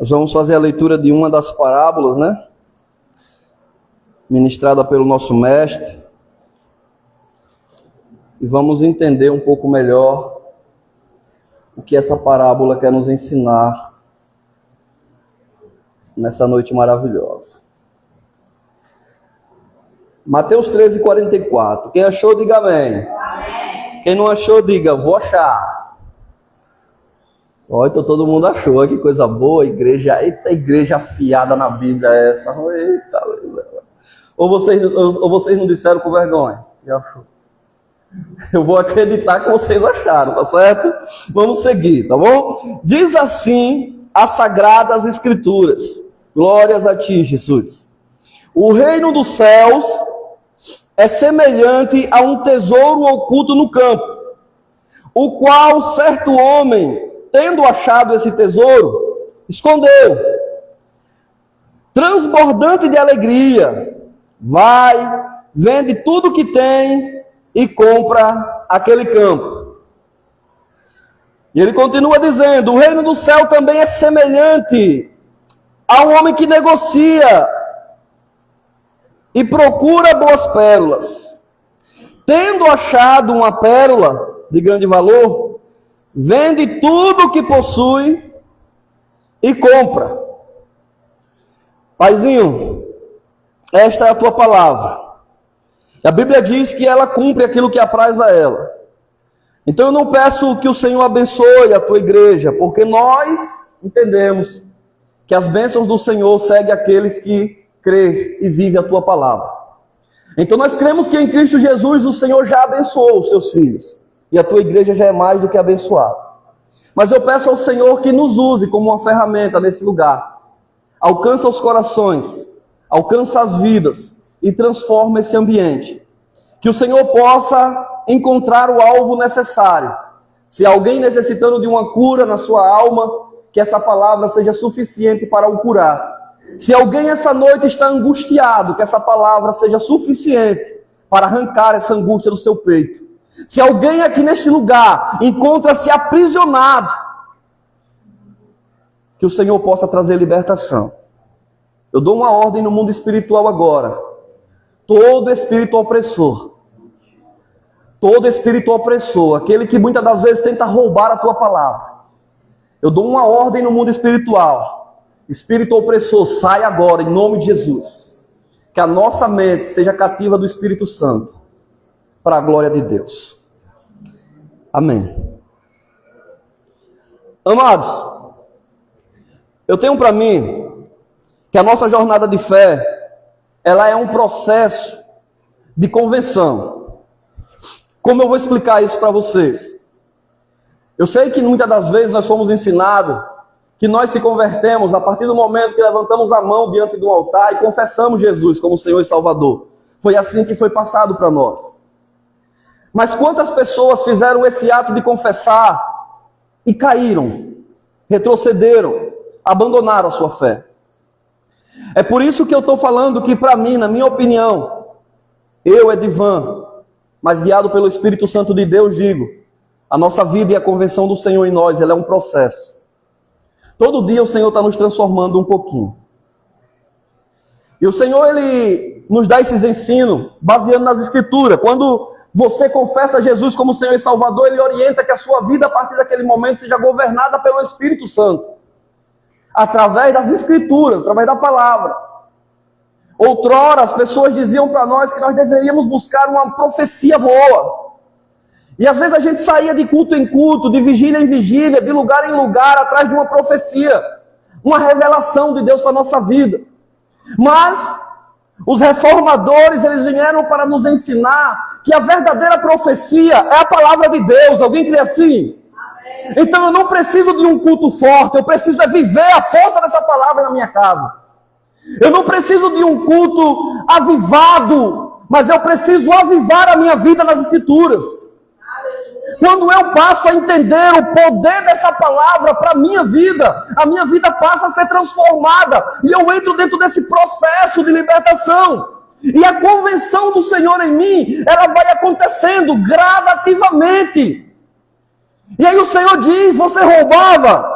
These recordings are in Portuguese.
Nós vamos fazer a leitura de uma das parábolas, né? Ministrada pelo nosso mestre. E vamos entender um pouco melhor o que essa parábola quer nos ensinar nessa noite maravilhosa. Mateus 13:44. Quem achou, diga amém. Amém. Quem não achou, diga, vou achar. Olha, então todo mundo achou, que coisa boa, igreja, eita igreja afiada na Bíblia essa. Eita, ou vocês não disseram com vergonha? Já achou. Eu vou acreditar que vocês acharam, tá certo? Vamos seguir, tá bom? Diz assim as Sagradas Escrituras. Glórias a ti, Jesus. O reino dos céus é semelhante a um tesouro oculto no campo, o qual certo homem, tendo achado esse tesouro, escondeu. Transbordante de alegria, vai, vende tudo que tem e compra aquele campo. E ele continua dizendo, o reino do céu também é semelhante a um homem que negocia e procura boas pérolas. Tendo achado uma pérola de grande valor, vende tudo o que possui e compra. Paizinho, esta é a tua palavra. A Bíblia diz que ela cumpre aquilo que apraz a ela. Então eu não peço que o Senhor abençoe a tua igreja, porque nós entendemos que as bênçãos do Senhor seguem aqueles que crê e vive a tua palavra. Então nós cremos que em Cristo Jesus o Senhor já abençoou os teus filhos. E a tua igreja já é mais do que abençoada. Mas eu peço ao Senhor que nos use como uma ferramenta nesse lugar. Alcança os corações, alcança as vidas e transforma esse ambiente. Que o Senhor possa encontrar o alvo necessário. Se alguém necessitando de uma cura na sua alma, que essa palavra seja suficiente para o curar. Se alguém essa noite está angustiado, que essa palavra seja suficiente para arrancar essa angústia do seu peito. Se alguém aqui neste lugar encontra-se aprisionado, que o Senhor possa trazer libertação. Eu dou uma ordem no mundo espiritual agora. Todo espírito opressor, aquele que muitas das vezes tenta roubar a tua palavra, eu dou uma ordem no mundo espiritual. Espírito opressor, sai agora, em nome de Jesus. Que a nossa mente seja cativa do Espírito Santo, para a glória de Deus. Amém. Amados, eu tenho para mim que a nossa jornada de fé, ela é um processo de conversão. Como eu vou explicar isso para vocês? Eu sei que muitas das vezes nós somos ensinados que nós se convertemos a partir do momento que levantamos a mão diante do altar e confessamos Jesus como Senhor e Salvador. Foi assim que foi passado para nós. Mas quantas pessoas fizeram esse ato de confessar e caíram, retrocederam, abandonaram a sua fé? É por isso que eu estou falando que para mim, na minha opinião, eu, Edivan, mas guiado pelo Espírito Santo de Deus, digo, a nossa vida e a convenção do Senhor em nós, ela é um processo. Todo dia o Senhor está nos transformando um pouquinho. E o Senhor, Ele nos dá esses ensinos, baseando nas Escrituras. Quando você confessa Jesus como Senhor e Salvador, Ele orienta que a sua vida, a partir daquele momento, seja governada pelo Espírito Santo. Através das Escrituras, através da palavra. Outrora, as pessoas diziam para nós que nós deveríamos buscar uma profecia boa. E às vezes a gente saía de culto em culto, de vigília em vigília, de lugar em lugar, atrás de uma profecia, uma revelação de Deus para a nossa vida. Mas os reformadores, eles vieram para nos ensinar que a verdadeira profecia é a palavra de Deus. Alguém crê assim? Amém. Então eu não preciso de um culto forte, eu preciso viver a força dessa palavra na minha casa. Eu não preciso de um culto avivado, mas eu preciso avivar a minha vida nas Escrituras. Quando eu passo a entender o poder dessa palavra para a minha vida passa a ser transformada. E eu entro dentro desse processo de libertação. E a convenção do Senhor em mim, ela vai acontecendo gradativamente. E aí o Senhor diz, você roubava,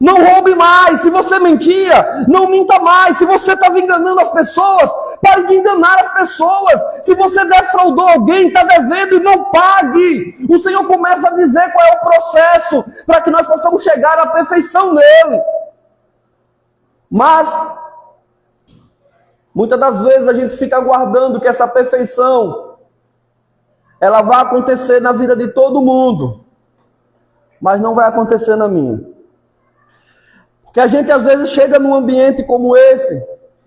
Não roube mais. Se você mentia, não minta mais. Se você estava enganando as pessoas, pare de enganar as pessoas. Se você defraudou alguém, está devendo e não pague. O Senhor começa a dizer qual é o processo para que nós possamos chegar à perfeição nele. Mas, muitas das vezes a gente fica aguardando que essa perfeição, ela vai acontecer na vida de todo mundo, mas não vai acontecer na minha. Porque a gente às vezes chega num ambiente como esse,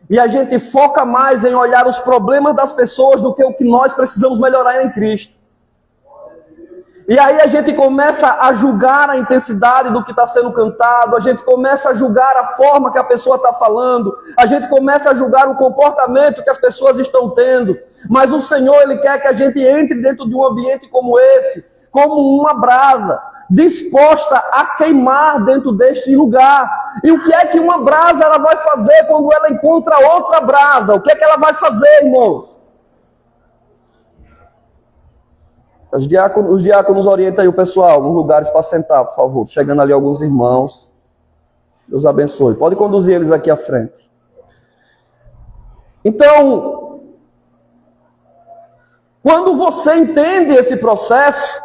e a gente foca mais em olhar os problemas das pessoas do que o que nós precisamos melhorar em Cristo. E aí a gente começa a julgar a intensidade do que está sendo cantado, a gente começa a julgar a forma que a pessoa está falando, a gente começa a julgar o comportamento que as pessoas estão tendo. Mas o Senhor, Ele quer que a gente entre dentro de um ambiente como esse, como uma brasa, disposta a queimar dentro deste lugar. E o que é que uma brasa ela vai fazer quando ela encontra outra brasa? O que é que ela vai fazer, irmãos? Os diáconos orientam aí o pessoal nos lugares para sentar, por favor. Chegando ali alguns irmãos. Deus abençoe. Pode conduzir eles aqui à frente. Então, quando você entende esse processo,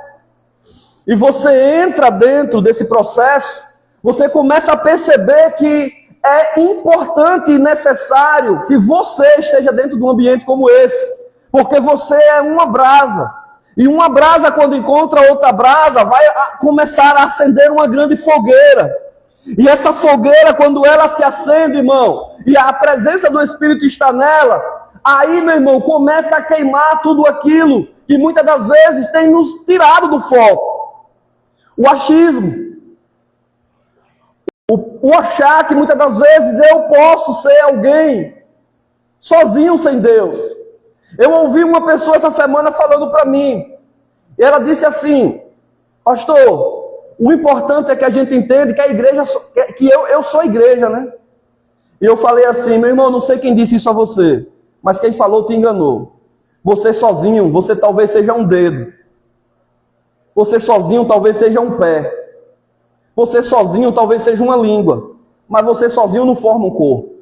e você entra dentro desse processo, você começa a perceber que é importante e necessário que você esteja dentro de um ambiente como esse. Porque você é uma brasa. E uma brasa, quando encontra outra brasa, vai começar a acender uma grande fogueira. E essa fogueira, quando ela se acende, irmão, e a presença do Espírito está nela, aí, meu irmão, começa a queimar tudo aquilo que muitas das vezes tem nos tirado do foco. O achismo. O achar que muitas das vezes eu posso ser alguém sozinho sem Deus. Eu ouvi uma pessoa essa semana falando para mim, e ela disse assim: pastor, o importante é que a gente entende que a igreja, que eu sou a igreja, né? E eu falei assim: meu irmão, não sei quem disse isso a você, mas quem falou te enganou. Você sozinho, você talvez seja um dedo. Você sozinho talvez seja um pé. Você sozinho talvez seja uma língua. Mas você sozinho não forma um corpo.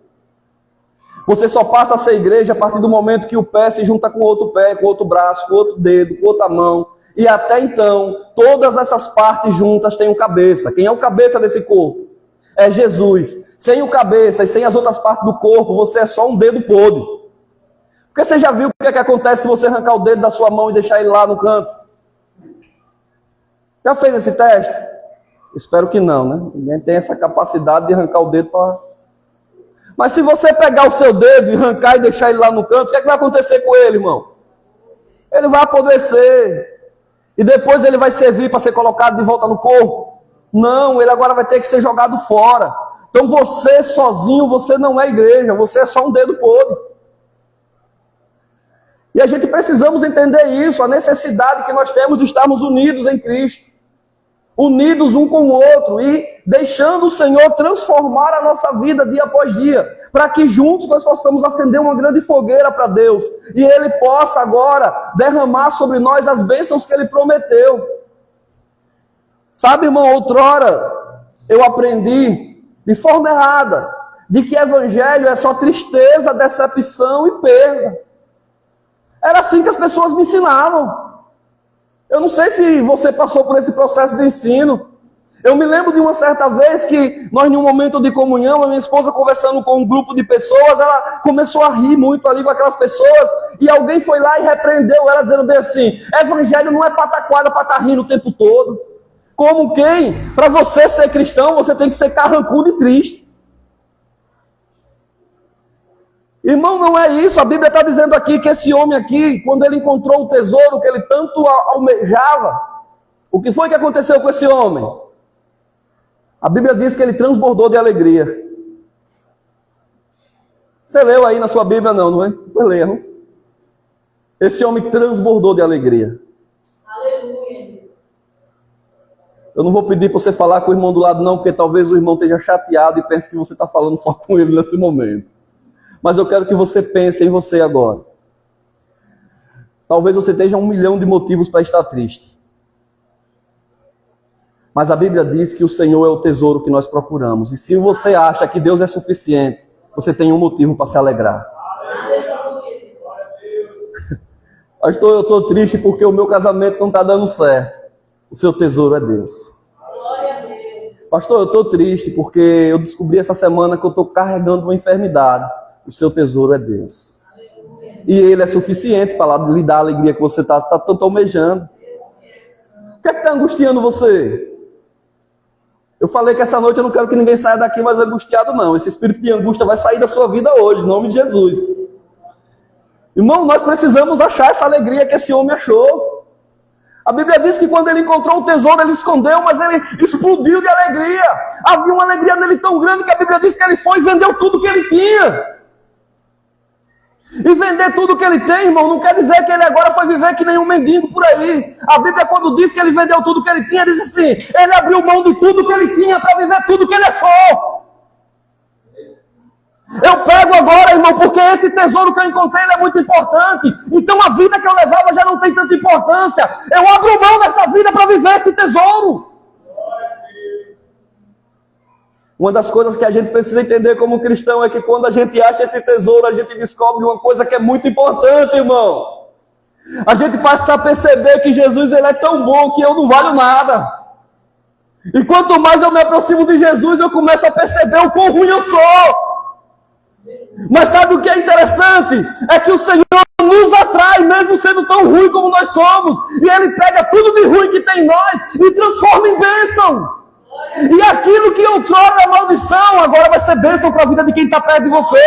Você só passa a ser igreja a partir do momento que o pé se junta com outro pé, com outro braço, com outro dedo, com outra mão. E até então, todas essas partes juntas têm um cabeça. Quem é o cabeça desse corpo? É Jesus. Sem o cabeça e sem as outras partes do corpo, você é só um dedo podre. Porque você já viu o que é que acontece se você arrancar o dedo da sua mão e deixar ele lá no canto? Já fez esse teste? Espero que não, né? Ninguém tem essa capacidade de arrancar o dedo para... Mas se você pegar o seu dedo e arrancar e deixar ele lá no canto, o que é que vai acontecer com ele, irmão? Ele vai apodrecer. E depois ele vai servir para ser colocado de volta no corpo? Não, ele agora vai ter que ser jogado fora. Então você sozinho, você não é igreja, você é só um dedo podre. E a gente precisamos entender isso, a necessidade que nós temos de estarmos unidos em Cristo. Unidos um com o outro e deixando o Senhor transformar a nossa vida dia após dia, para que juntos nós possamos acender uma grande fogueira para Deus e Ele possa agora derramar sobre nós as bênçãos que Ele prometeu. Sabe, irmão, outrora eu aprendi de forma errada de que evangelho é só tristeza, decepção e perda. Era assim que as pessoas me ensinavam. Eu não sei se você passou por esse processo de ensino. Eu me lembro de uma certa vez que nós, em um momento de comunhão, a minha esposa conversando com um grupo de pessoas, ela começou a rir muito ali com aquelas pessoas, e alguém foi lá e repreendeu ela, dizendo bem assim: evangelho não é pataquada para estar rindo o tempo todo. Como quem? Para você ser cristão, você tem que ser carrancudo e triste. Irmão, não é isso. A Bíblia está dizendo aqui que esse homem aqui, quando ele encontrou o tesouro que ele tanto almejava, o que foi que aconteceu com esse homem? A Bíblia diz que ele transbordou de alegria. Você leu aí na sua Bíblia? Não é? Pois leia, não? Esse homem transbordou de alegria. Aleluia. Eu não vou pedir para você falar com o irmão do lado não, porque talvez o irmão esteja chateado e pense que você está falando só com ele nesse momento. Mas eu quero que você pense em você agora. Talvez você tenha 1 milhão de motivos para estar triste. Mas a Bíblia diz que o Senhor é o tesouro que nós procuramos. E se você acha que Deus é suficiente, você tem um motivo para se alegrar. Pastor, eu estou triste porque o meu casamento não está dando certo. O seu tesouro é Deus. Pastor, eu estou triste porque eu descobri essa semana que eu estou carregando uma enfermidade. O seu tesouro é Deus. E Ele é suficiente para lhe dar a alegria que você está tanto almejando. O que é que está angustiando você? Eu falei que essa noite eu não quero que ninguém saia daqui mais angustiado, não. Esse espírito de angústia vai sair da sua vida hoje, em nome de Jesus. Irmão, nós precisamos achar essa alegria que esse homem achou. A Bíblia diz que quando ele encontrou o tesouro, ele escondeu, mas ele explodiu de alegria. Havia uma alegria nele tão grande que a Bíblia diz que ele foi e vendeu tudo que ele tinha. E vender tudo que ele tem, irmão, não quer dizer que ele agora foi viver que nem um mendigo por aí. A Bíblia, quando diz que ele vendeu tudo que ele tinha, diz assim: ele abriu mão de tudo que ele tinha para viver tudo que ele achou. Eu pego agora, irmão, porque esse tesouro que eu encontrei ele é muito importante. Então a vida que eu levava já não tem tanta importância. Eu abro mão dessa vida para viver esse tesouro. Uma das coisas que a gente precisa entender como cristão é que quando a gente acha esse tesouro, a gente descobre uma coisa que é muito importante, irmão. A gente passa a perceber que Jesus ele é tão bom que eu não valho nada. E quanto mais eu me aproximo de Jesus, eu começo a perceber o quão ruim eu sou. Mas sabe o que é interessante? É que o Senhor nos atrai, mesmo sendo tão ruim como nós somos. E Ele pega tudo de ruim que tem em nós e transforma em bênção. E aquilo que outrora é maldição, agora vai ser bênção para a vida de quem está perto de você.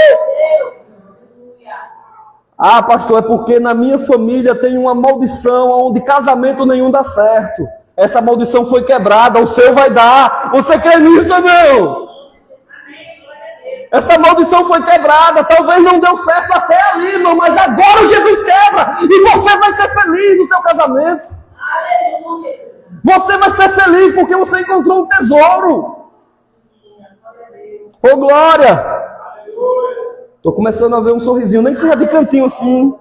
Ah, pastor, é porque na minha família tem uma maldição onde casamento nenhum dá certo. Essa maldição foi quebrada, o seu vai dar. Você crê nisso ou não? Essa maldição foi quebrada, talvez não deu certo até ali, irmão, mas agora Jesus quebra e você vai ser feliz no seu casamento. Aleluia. Você vai ser feliz porque você encontrou um tesouro. Ô glória! Estou começando a ver um sorrisinho, nem que seja de cantinho assim.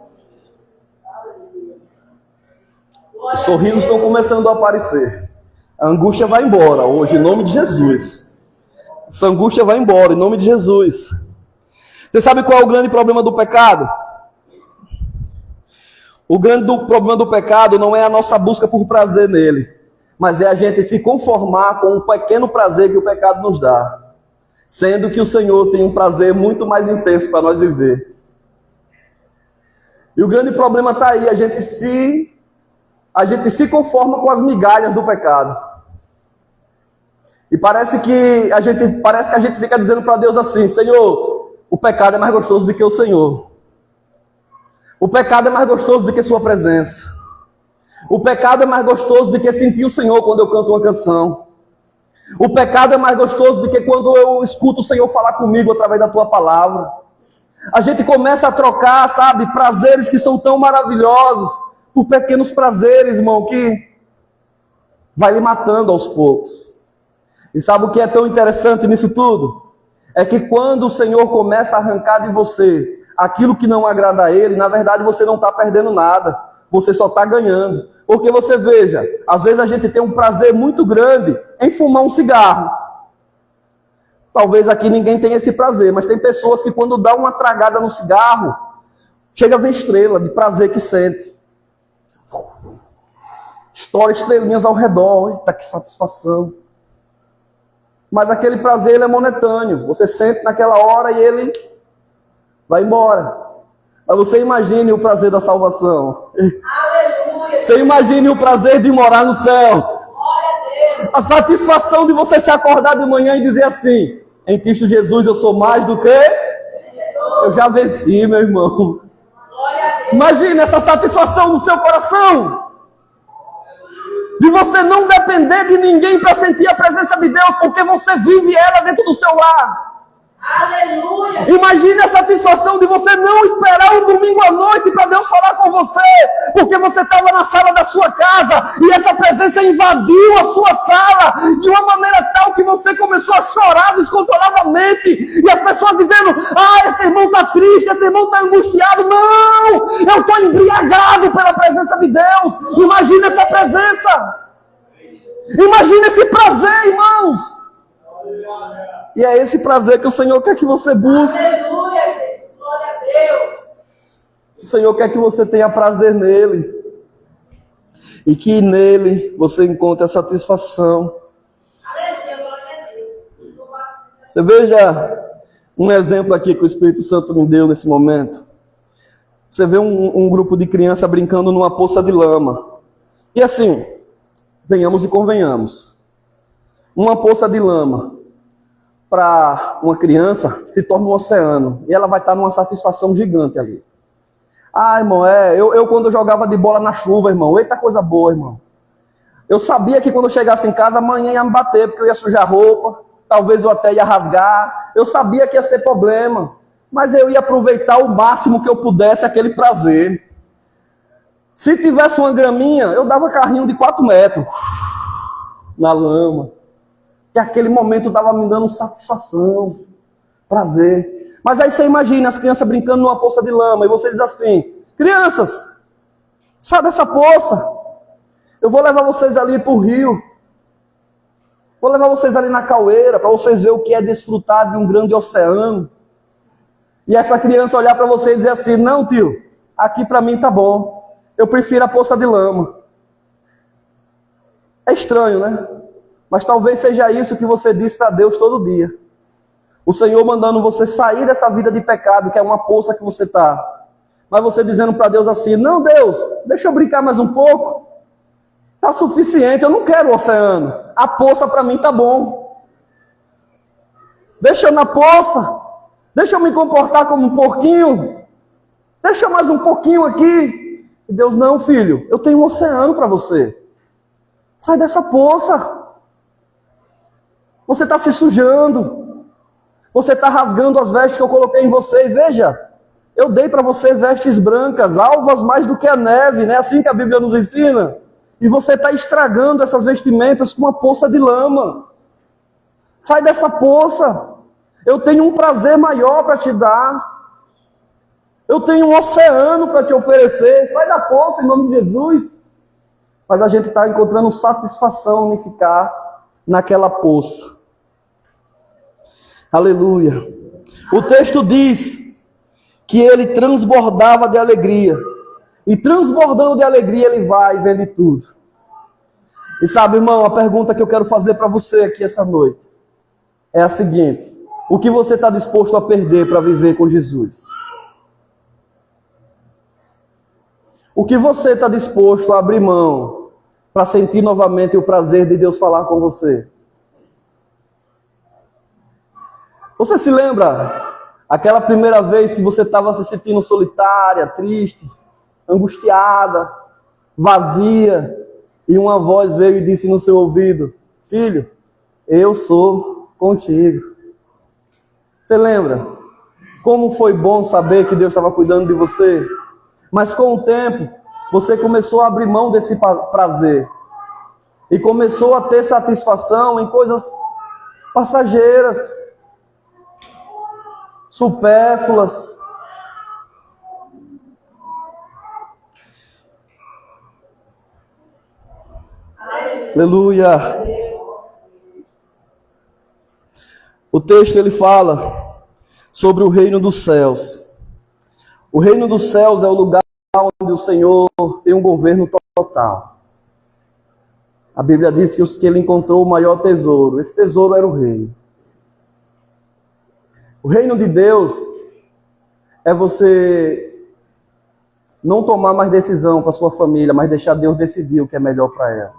Os sorrisos estão começando a aparecer. A angústia vai embora hoje, em nome de Jesus. Essa angústia vai embora, em nome de Jesus. Você sabe qual é o grande problema do pecado? O grande problema do pecado não é a nossa busca por prazer nele, mas é a gente se conformar com o pequeno prazer que o pecado nos dá. Sendo que o Senhor tem um prazer muito mais intenso para nós viver. E o grande problema está aí, a gente se conforma com as migalhas do pecado. E parece que a gente fica dizendo para Deus assim: Senhor, o pecado é mais gostoso do que o Senhor. O pecado é mais gostoso do que sua presença. O pecado é mais gostoso do que sentir o Senhor quando eu canto uma canção. O pecado é mais gostoso do que quando eu escuto o Senhor falar comigo através da tua palavra. A gente começa a trocar, sabe, prazeres que são tão maravilhosos por pequenos prazeres, irmão, que vai lhe matando aos poucos. E sabe o que é tão interessante nisso tudo? É que quando o Senhor começa a arrancar de você aquilo que não agrada a Ele, na verdade você não está perdendo nada, você só está ganhando. Porque você veja, às vezes a gente tem um prazer muito grande em fumar um cigarro. Talvez aqui ninguém tenha esse prazer, mas tem pessoas que quando dá uma tragada no cigarro, chega a ver estrela de prazer que sente. Estoura estrelinhas ao redor, eita que satisfação. Mas aquele prazer ele é momentâneo. Você sente naquela hora e ele vai embora. Mas você imagine o prazer da salvação. Aleluia. Você imagine o prazer de morar no céu. A satisfação de você se acordar de manhã e dizer assim: em Cristo Jesus eu sou mais do que eu já venci, meu irmão. Imagine essa satisfação no seu coração. De você não depender de ninguém para sentir a presença de Deus, porque você vive ela dentro do seu lar. Aleluia! Imagine a satisfação de você não esperar um domingo à noite para Deus falar com você, porque você estava na sala da sua casa e essa presença invadiu a sua sala de uma maneira tal que você começou a chorar descontroladamente e as pessoas dizendo: ah, esse irmão está triste, esse irmão está angustiado. Não! Eu estou embriagado pela presença de Deus. Imagine essa presença. Imagina esse prazer, irmãos. E é esse prazer que o Senhor quer que você busque. Aleluia, Jesus. Glória a Deus. O Senhor quer que você tenha prazer nele. E que nele você encontre a satisfação. Você veja um exemplo aqui que o Espírito Santo me deu nesse momento. Você vê um grupo de crianças brincando numa poça de lama. E assim, venhamos e convenhamos. Uma poça de lama para uma criança se torna um oceano. E ela vai estar numa satisfação gigante ali. Ah, irmão, eu quando eu jogava de bola na chuva, irmão, eita coisa boa, irmão. Eu sabia que quando eu chegasse em casa, amanhã ia me bater, porque eu ia sujar roupa, talvez eu até ia rasgar. Eu sabia que ia ser problema, mas eu ia aproveitar o máximo que eu pudesse aquele prazer. Se tivesse uma graminha, eu dava carrinho de 4 metros na lama. E aquele momento estava me dando satisfação, prazer. Mas aí você imagina as crianças brincando numa poça de lama e você diz assim: crianças, sai dessa poça. Eu vou levar vocês ali para o rio. Vou levar vocês ali na caueira para vocês verem o que é desfrutar de um grande oceano. E essa criança olhar para você e dizer assim: não, tio, aqui para mim tá bom. Eu prefiro a poça de lama. É estranho, né? Mas talvez seja isso que você diz para Deus todo dia. O Senhor mandando você sair dessa vida de pecado, que é uma poça que você está. Mas você dizendo para Deus assim: não, Deus, deixa eu brincar mais um pouco. Está suficiente, eu não quero o oceano. A poça para mim está bom. Deixa eu na poça. Deixa eu me comportar como um porquinho. Deixa mais um pouquinho aqui. E Deus: não, filho, eu tenho um oceano para você. Sai dessa poça. Você está se sujando. Você está rasgando as vestes que eu coloquei em você. E veja, eu dei para você vestes brancas, alvas mais do que a neve, não é assim que a Bíblia nos ensina? E você está estragando essas vestimentas com uma poça de lama. Sai dessa poça. Eu tenho um prazer maior para te dar. Eu tenho um oceano para te oferecer. Sai da poça em nome de Jesus. Mas a gente está encontrando satisfação em ficar naquela poça. Aleluia. O texto diz que ele transbordava de alegria. E transbordando de alegria ele vai e vende tudo. E sabe, irmão, a pergunta que eu quero fazer para você aqui essa noite é a seguinte: o que você está disposto a perder para viver com Jesus? O que você está disposto a abrir mão para sentir novamente o prazer de Deus falar com você? Você se lembra aquela primeira vez que você estava se sentindo solitária, triste, angustiada, vazia, e uma voz veio e disse no seu ouvido: filho, eu sou contigo. Você lembra? Como foi bom saber que Deus estava cuidando de você? Mas com o tempo, você começou a abrir mão desse prazer. E começou a ter satisfação em coisas passageiras, supérfluas. Aleluia. O texto ele fala sobre o reino dos céus. O reino dos céus é o lugar onde o Senhor tem um governo total. A Bíblia diz que ele encontrou o maior tesouro. Esse tesouro era o reino. O reino de Deus é você não tomar mais decisão para sua família, mas deixar Deus decidir o que é melhor para ela.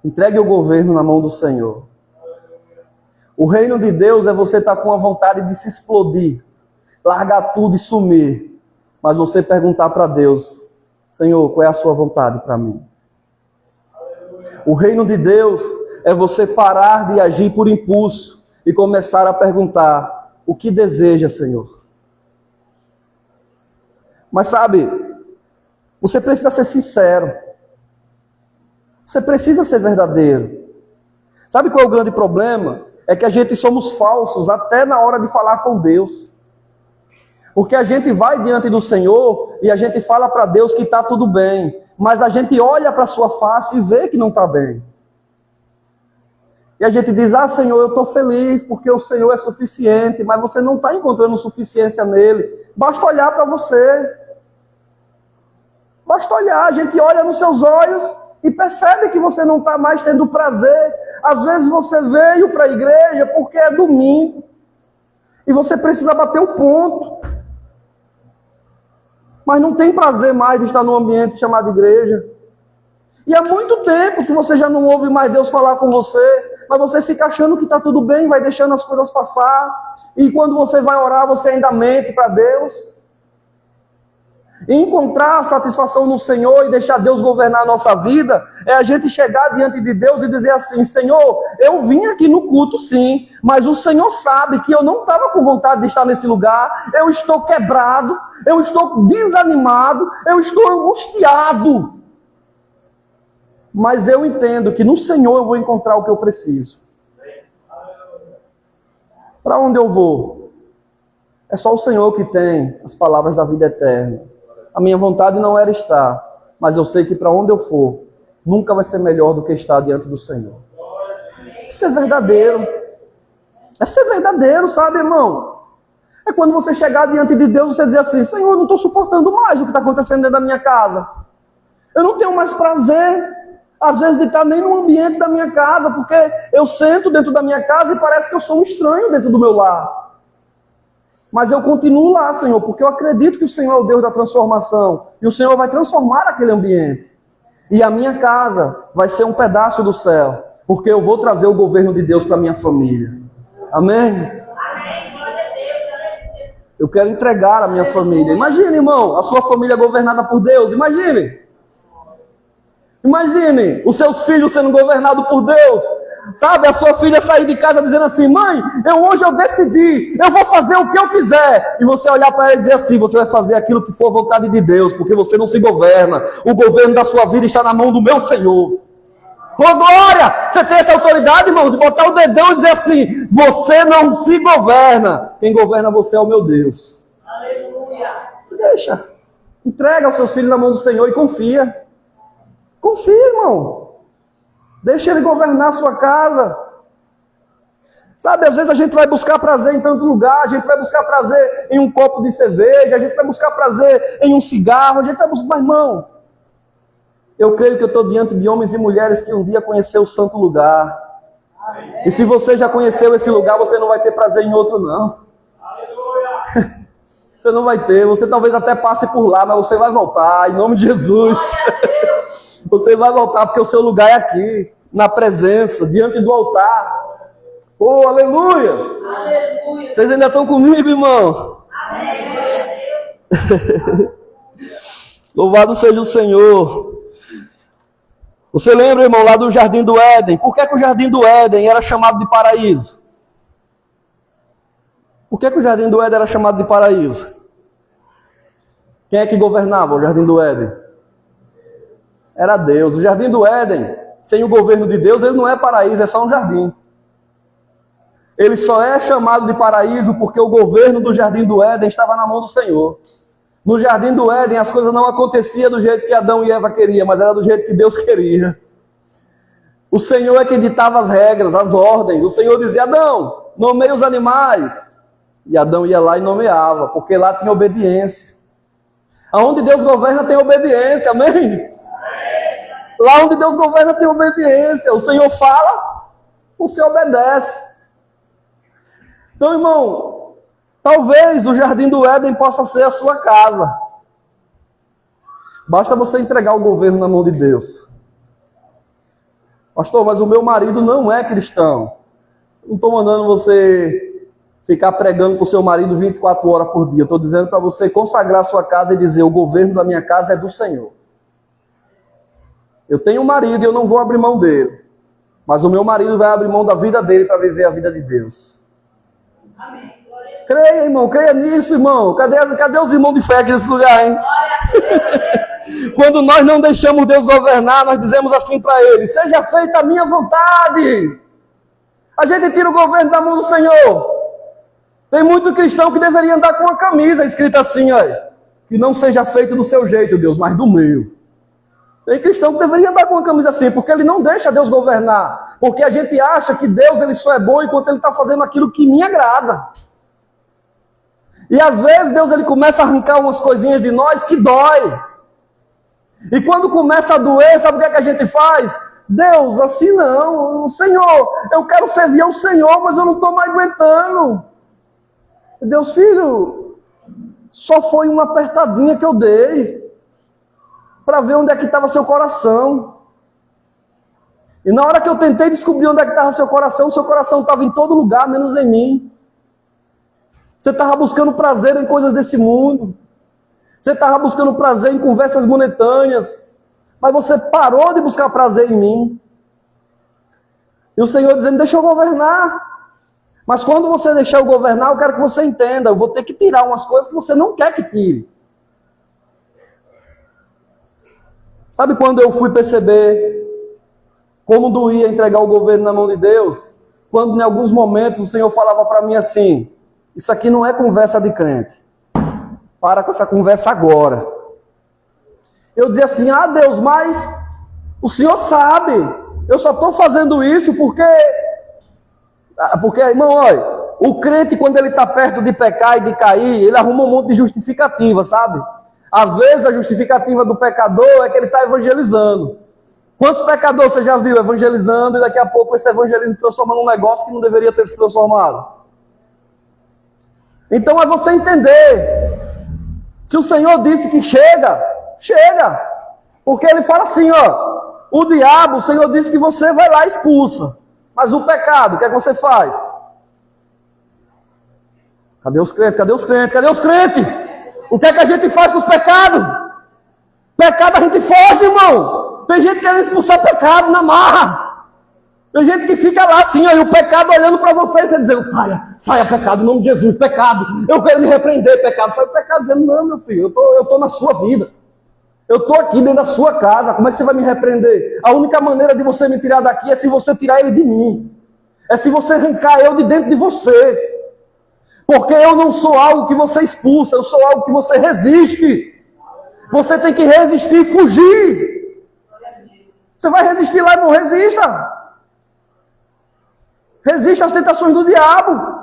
Entregue o governo na mão do Senhor. O reino de Deus é você estar com a vontade de se explodir, largar tudo e sumir, mas você perguntar para Deus: Senhor, qual é a sua vontade para mim? O reino de Deus é você parar de agir por impulso e começar a perguntar: o que deseja, Senhor? Mas sabe, você precisa ser sincero. Você precisa ser verdadeiro. Sabe qual é o grande problema? É que a gente somos falsos até na hora de falar com Deus. Porque a gente vai diante do Senhor e a gente fala para Deus que está tudo bem. mas a gente olha para a sua face e vê que não está bem. E a gente diz, Senhor, eu estou feliz porque o Senhor é suficiente, mas você não está encontrando suficiência nele. Basta olhar para você. Basta olhar, a gente olha nos seus olhos e percebe que você não está mais tendo prazer. Às vezes você veio para a igreja porque é domingo e você precisa bater o ponto. Mas não tem prazer mais de estar num ambiente chamado igreja. E há muito tempo que você já não ouve mais Deus falar com você, mas você fica achando que está tudo bem, vai deixando as coisas passar, e quando você vai orar, você ainda mente para Deus. E encontrar satisfação no Senhor e deixar Deus governar a nossa vida, é a gente chegar diante de Deus e dizer assim, Senhor, eu vim aqui no culto sim, mas o Senhor sabe que eu não estava com vontade de estar nesse lugar, eu estou quebrado, eu estou desanimado, eu estou angustiado. Mas eu entendo que no Senhor eu vou encontrar o que eu preciso. Para onde eu vou? É só o Senhor que tem as palavras da vida eterna. A minha vontade não era estar, mas eu sei que para onde eu for, nunca vai ser melhor do que estar diante do Senhor. Isso é verdadeiro. É ser verdadeiro, sabe, irmão? É quando você chegar diante de Deus, você dizer assim, Senhor, eu não estou suportando mais o que está acontecendo dentro da minha casa. Eu não tenho mais prazer, às vezes, de estar nem no ambiente da minha casa, porque eu sento dentro da minha casa e parece que eu sou um estranho dentro do meu lar. Mas eu continuo lá, Senhor, porque eu acredito que o Senhor é o Deus da transformação. E o Senhor vai transformar aquele ambiente. E a minha casa vai ser um pedaço do céu, porque eu vou trazer o governo de Deus para a minha família. Amém? Eu quero entregar a minha família. Imagine, irmão, a sua família governada por Deus. Imagine. Imagine os seus filhos sendo governados por Deus. Sabe, a sua filha sair de casa dizendo assim, mãe, hoje eu decidi, eu vou fazer o que eu quiser. E você olhar para ela e dizer assim, você vai fazer aquilo que for a vontade de Deus, porque você não se governa. O governo da sua vida está na mão do meu Senhor. Ô glória! Você tem essa autoridade, irmão, de botar o dedão e dizer assim, você não se governa. Quem governa você é o meu Deus. Aleluia! Deixa. Entrega os seus filhos na mão do Senhor e confia. Confia, irmão. Deixa Ele governar a sua casa. Sabe, às vezes a gente vai buscar prazer em tanto lugar, a gente vai buscar prazer em um copo de cerveja, a gente vai buscar prazer em um cigarro, a gente vai buscar... Mas, irmão, eu creio que eu estou diante de homens e mulheres que um dia conheceu o santo lugar. Amém. E se você já conheceu esse lugar, você não vai ter prazer em outro, não. Aleluia. Você não vai ter, você talvez até passe por lá, mas você vai voltar, em nome de Jesus. Você vai voltar porque o seu lugar é aqui, na presença, diante do altar. Oh, aleluia! Aleluia! Vocês ainda estão comigo, irmão? Amém! Louvado seja o Senhor. Você lembra, irmão, lá do Jardim do Éden? Por que o Jardim do Éden era chamado de paraíso? Por que o Jardim do Éden era chamado de paraíso? Quem é que governava o Jardim do Éden? Era Deus. O Jardim do Éden, sem o governo de Deus, ele não é paraíso, é só um jardim. Ele só é chamado de paraíso porque o governo do Jardim do Éden estava na mão do Senhor. No Jardim do Éden as coisas não aconteciam do jeito que Adão e Eva queriam, mas era do jeito que Deus queria. O Senhor é que ditava as regras, as ordens. O Senhor dizia, Adão, nomeia os animais. E Adão ia lá e nomeava, porque lá tinha obediência. Aonde Deus governa tem obediência, amém? Lá onde Deus governa tem obediência. O Senhor fala, você obedece. Então, irmão, talvez o Jardim do Éden possa ser a sua casa. Basta você entregar o governo na mão de Deus. Pastor, mas o meu marido não é cristão. Não estou mandando você ficar pregando para o seu marido 24 horas por dia. Eu estou dizendo para você consagrar a sua casa e dizer, o governo da minha casa é do Senhor. Eu tenho um marido e eu não vou abrir mão dele. Mas o meu marido vai abrir mão da vida dele para viver a vida de Deus. Amém. Creia, irmão, creia nisso, irmão. Cadê os irmãos de fé aqui nesse lugar, hein? Quando nós não deixamos Deus governar, nós dizemos assim para Ele, seja feita a minha vontade. A gente tira o governo da mão do Senhor. Tem muito cristão que deveria andar com uma camisa escrita assim, olha, que não seja feito do seu jeito, Deus, mas do meu. Tem cristão que deveria andar com uma camisa assim, porque ele não deixa Deus governar. Porque a gente acha que Deus ele só é bom enquanto ele está fazendo aquilo que me agrada. E às vezes Deus ele começa a arrancar umas coisinhas de nós que dói. E quando começa a doer, sabe o que é que a gente faz? Deus, assim não, Senhor, eu quero servir ao Senhor, mas eu não estou mais aguentando. Deus, filho, só foi uma apertadinha que eu dei, para ver onde é que estava seu coração. E na hora que eu tentei descobrir onde é que estava seu coração estava em todo lugar, menos em mim. Você estava buscando prazer em coisas desse mundo. Você estava buscando prazer em conversas momentâneas. Mas você parou de buscar prazer em mim. E o Senhor dizendo, deixa eu governar. Mas quando você deixar eu governar, eu quero que você entenda. Eu vou ter que tirar umas coisas que você não quer que tire. Sabe quando eu fui perceber como doía entregar o governo na mão de Deus? Quando em alguns momentos o Senhor falava para mim assim, isso aqui não é conversa de crente. Para com essa conversa agora. Eu dizia assim, Deus, mas o Senhor sabe, eu só estou fazendo isso porque, irmão, olha, o crente quando ele está perto de pecar e de cair, ele arruma um monte de justificativa, sabe? Às vezes a justificativa do pecador é que ele está evangelizando. Quantos pecadores você já viu evangelizando e daqui a pouco esse evangelismo transforma num negócio que não deveria ter se transformado? Então é você entender, se o Senhor disse que chega, porque ele fala assim, o diabo, o Senhor disse que você vai lá e expulsa, mas o pecado, o que é que você faz? Cadê os crentes? O que é que a gente faz com os pecados? Pecado a gente foge, irmão. Tem gente querendo expulsar pecado na marra. Tem gente que fica lá assim, e o pecado olhando para você e você dizendo, saia pecado, em nome de Jesus, pecado. Eu quero lhe repreender, pecado. Sai o pecado dizendo, não, meu filho, eu estou na sua vida. Eu estou aqui dentro da sua casa, como é que você vai me repreender? A única maneira de você me tirar daqui é se você tirar ele de mim. É se você arrancar eu de dentro de você. Porque eu não sou algo que você expulsa, eu sou algo que você resiste. Você tem que resistir e fugir. Você vai resistir lá, irmão, resista. Resista às tentações do diabo.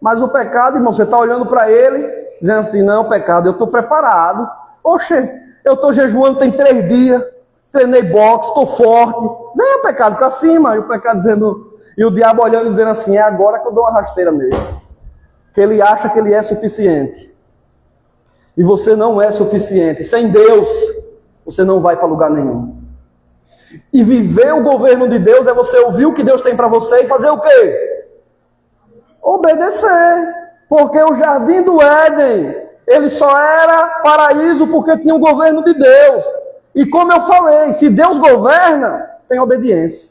Mas o pecado, irmão, você está olhando para ele, dizendo assim, não, pecado, eu estou preparado. Oxe, eu estou jejuando tem 3 dias, treinei boxe, estou forte. Vem o pecado para cima. E o pecado dizendo, e o diabo olhando e dizendo assim, é agora que eu dou uma rasteira nele. Que ele acha que ele é suficiente. E você não é suficiente. Sem Deus, você não vai para lugar nenhum. E viver o governo de Deus é você ouvir o que Deus tem para você e fazer o quê? Obedecer. Porque o jardim do Éden, ele só era paraíso porque tinha o governo de Deus. E como eu falei, se Deus governa, tem obediência.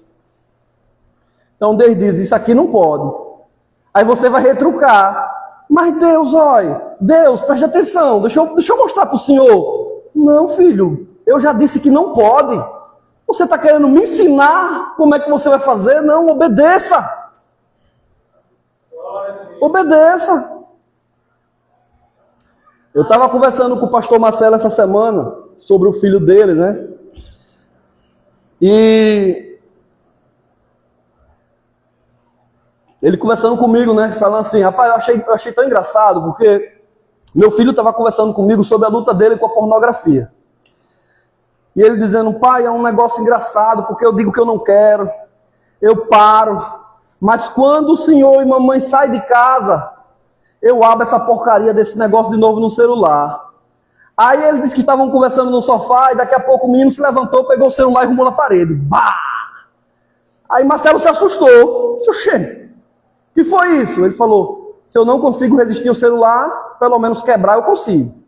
Então Deus diz, isso aqui não pode. Aí você vai retrucar. Mas Deus, olha, Deus, preste atenção, deixa eu mostrar para o Senhor. Não, filho, eu já disse que não pode. Você está querendo me ensinar como é que você vai fazer? Não, obedeça. Obedeça. Eu estava conversando com o pastor Marcelo essa semana sobre o filho dele, né? E ele conversando comigo, né? Falando assim, rapaz, eu achei tão engraçado, porque meu filho estava conversando comigo sobre a luta dele com a pornografia. E ele dizendo, pai, é um negócio engraçado, porque eu digo que eu não quero, eu paro, mas quando o senhor e mamãe saem de casa, eu abro essa porcaria desse negócio de novo no celular. Aí ele disse que estavam conversando no sofá, e daqui a pouco o menino se levantou, pegou o celular e arrumou na parede. Bah! Aí Marcelo se assustou. Disse, oxê, que foi isso? Ele falou, se eu não consigo resistir ao celular, pelo menos quebrar eu consigo.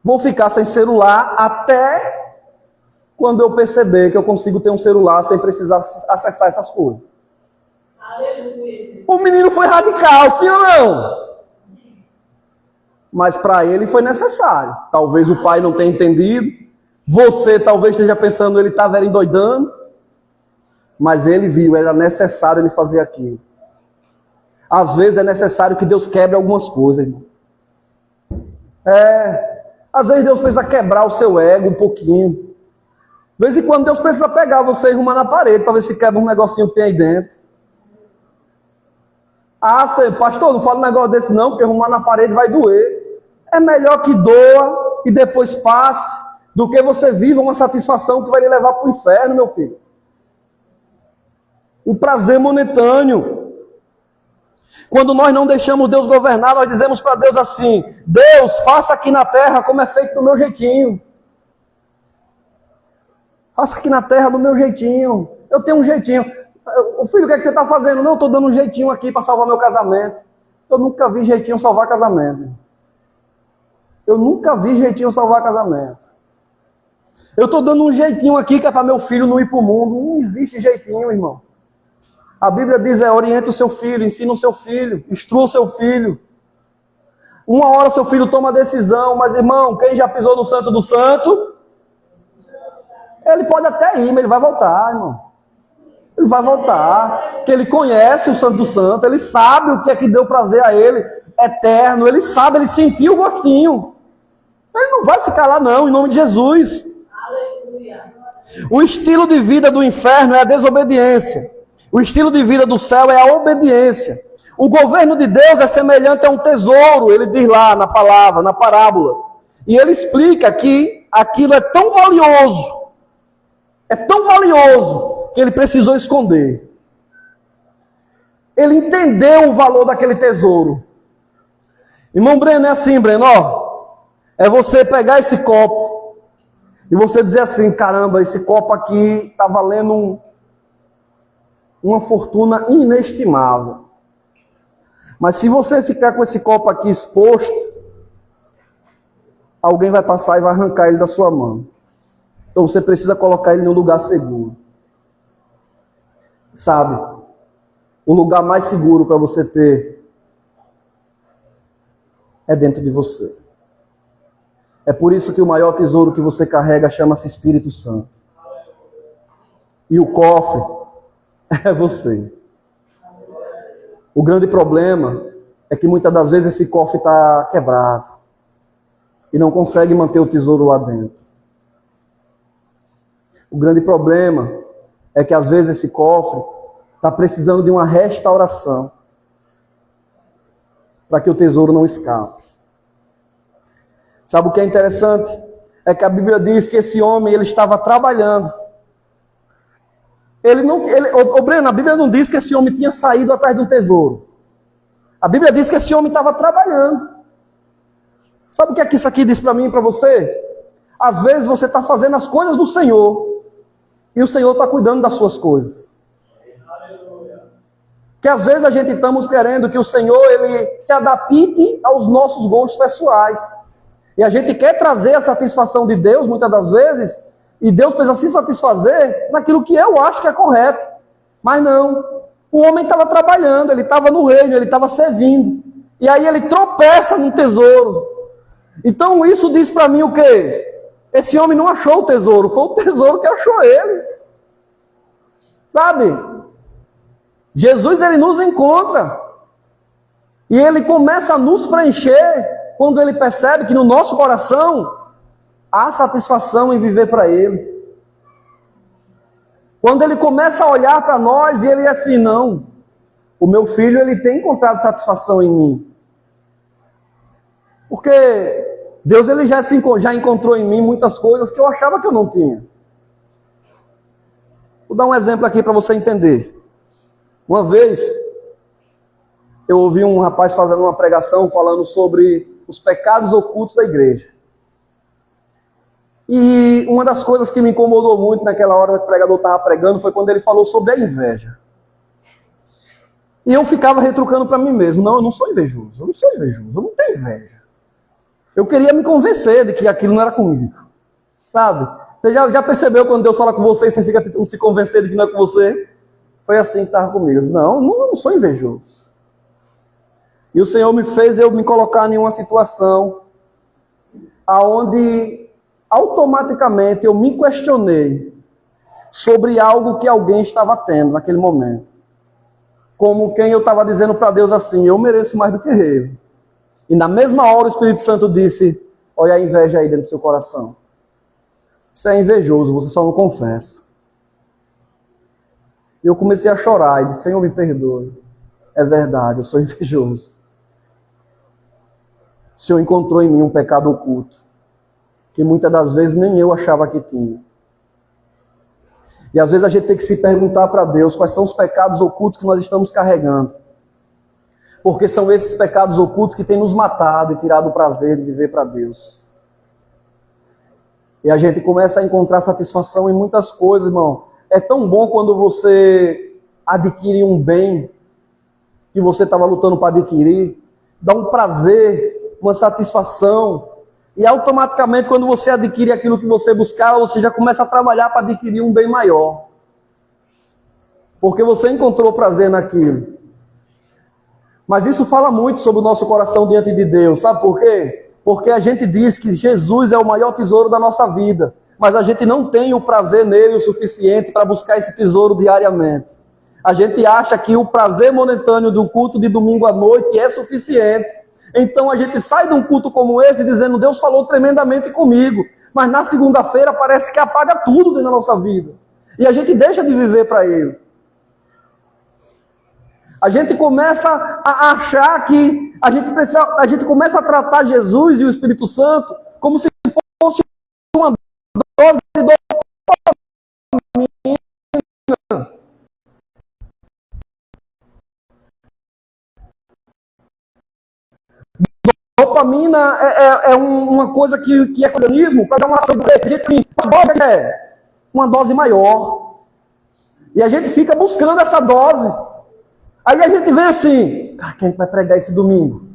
Vou ficar sem celular até quando eu perceber que eu consigo ter um celular sem precisar acessar essas coisas. Aleluia. O menino foi radical, sim ou não? Mas para ele foi necessário. Talvez o pai não tenha entendido. Você talvez esteja pensando, ele estava endoidando. Mas ele viu, era necessário ele fazer aquilo. Às vezes é necessário que Deus quebre algumas coisas, irmão. Às vezes Deus precisa quebrar o seu ego um pouquinho. De vez em quando Deus precisa pegar você e arrumar na parede para ver se quebra um negocinho que tem aí dentro. Ah, pastor, não fala um negócio desse não, porque arrumar na parede vai doer. É melhor que doa e depois passe, do que você viva uma satisfação que vai lhe levar para o inferno, meu filho. Um prazer momentâneo. Quando nós não deixamos Deus governar, nós dizemos para Deus assim: Deus, faça aqui na terra como é feito do meu jeitinho. Faça aqui na terra do meu jeitinho. Eu tenho um jeitinho. Filho, o que é que você está fazendo? Não, eu estou dando um jeitinho aqui para salvar meu casamento. Eu nunca vi jeitinho salvar casamento. Eu nunca vi jeitinho salvar casamento. Eu estou dando um jeitinho aqui que é para meu filho não ir para o mundo. Não existe jeitinho, irmão. A Bíblia diz, oriente o seu filho, ensina o seu filho, instrua o seu filho. Uma hora seu filho toma a decisão, mas irmão, quem já pisou no Santo do Santo, ele pode até ir, mas ele vai voltar, irmão. Ele vai voltar, porque ele conhece o Santo do Santo, ele sabe o que é que deu prazer a ele, eterno, ele sabe, ele sentiu o gostinho. Ele não vai ficar lá não, em nome de Jesus. Aleluia. O estilo de vida do inferno é a desobediência. O estilo de vida do céu é a obediência. O governo de Deus é semelhante a um tesouro, ele diz lá na palavra, na parábola. E ele explica que aquilo é tão valioso, que ele precisou esconder. Ele entendeu o valor daquele tesouro. Irmão Breno, é assim, Breno, ó. É você pegar esse copo e você dizer assim: caramba, esse copo aqui está valendo uma fortuna inestimável. Mas se você ficar com esse copo aqui exposto, alguém vai passar e vai arrancar ele da sua mão. Então você precisa colocar ele num lugar seguro. Sabe? O lugar mais seguro para você ter é dentro de você. É por isso que o maior tesouro que você carrega chama-se Espírito Santo. E o cofre é você. O grande problema é que muitas das vezes esse cofre está quebrado e não consegue manter o tesouro lá dentro. O grande problema é que às vezes esse cofre está precisando de uma restauração para que o tesouro não escape. Sabe o que é interessante? É que a Bíblia diz que esse homem ele estava trabalhando. Breno, a Bíblia não diz que esse homem tinha saído atrás de um tesouro. A Bíblia diz que esse homem estava trabalhando. Sabe o que é que isso aqui diz para mim e para você? Às vezes você está fazendo as coisas do Senhor e o Senhor está cuidando das suas coisas. Que às vezes a gente estamos querendo que o Senhor ele se adapte aos nossos gostos pessoais. E a gente quer trazer a satisfação de Deus muitas das vezes, e Deus precisa se satisfazer naquilo que eu acho que é correto. Mas não. O homem estava trabalhando, ele estava no reino, ele estava servindo. E aí ele tropeça num tesouro. Então isso diz para mim o quê? Esse homem não achou o tesouro, foi o tesouro que achou ele. Sabe? Jesus ele nos encontra. E ele começa a nos preencher quando ele percebe que no nosso coração há satisfação em viver para ele. Quando ele começa a olhar para nós e ele é assim: não, o meu filho ele tem encontrado satisfação em mim. Porque Deus ele já encontrou em mim muitas coisas que eu achava que eu não tinha. Vou dar um exemplo aqui para você entender. Uma vez, eu ouvi um rapaz fazendo uma pregação falando sobre os pecados ocultos da igreja. E uma das coisas que me incomodou muito naquela hora que o pregador estava pregando foi quando ele falou sobre a inveja. E eu ficava retrucando para mim mesmo: não, eu não sou invejoso, eu não tenho inveja. Eu queria me convencer de que aquilo não era comigo. Sabe? Você já percebeu quando Deus fala com você e você fica tentando se convencer de que não é com você? Foi assim que estava comigo. Não, eu não sou invejoso. E o Senhor me fez eu me colocar em uma situação aonde automaticamente eu me questionei sobre algo que alguém estava tendo naquele momento. Como quem eu estava dizendo para Deus assim: eu mereço mais do que ele. E na mesma hora o Espírito Santo disse: Olha a inveja aí dentro do seu coração. Você é invejoso, você só não confessa. E eu comecei a chorar e disse, Senhor, me perdoe. É verdade, eu sou invejoso. O Senhor encontrou em mim um pecado oculto, que muitas das vezes nem eu achava que tinha. E às vezes a gente tem que se perguntar para Deus quais são os pecados ocultos que nós estamos carregando. Porque são esses pecados ocultos que têm nos matado e tirado o prazer de viver para Deus. E a gente começa a encontrar satisfação em muitas coisas, irmão. É tão bom quando você adquire um bem que você estava lutando para adquirir. Dá um prazer, uma satisfação. E automaticamente, quando você adquire aquilo que você buscava, você já começa a trabalhar para adquirir um bem maior. Porque você encontrou prazer naquilo. Mas isso fala muito sobre o nosso coração diante de Deus. Sabe por quê? Porque a gente diz que Jesus é o maior tesouro da nossa vida. Mas a gente não tem o prazer nele o suficiente para buscar esse tesouro diariamente. A gente acha que o prazer momentâneo do culto de domingo à noite é suficiente. Então a gente sai de um culto como esse dizendo, Deus falou tremendamente comigo. Mas na segunda-feira parece que apaga tudo dentro da nossa vida. E a gente deixa de viver para Ele. A gente começa a achar que a gente começa a tratar Jesus e o Espírito Santo como se fosse uma dose de dopamina. Dopamina é uma coisa que é organismo para dar uma ação do uma dose maior. E a gente fica buscando essa dose. Aí a gente vem assim, quem vai pregar esse domingo?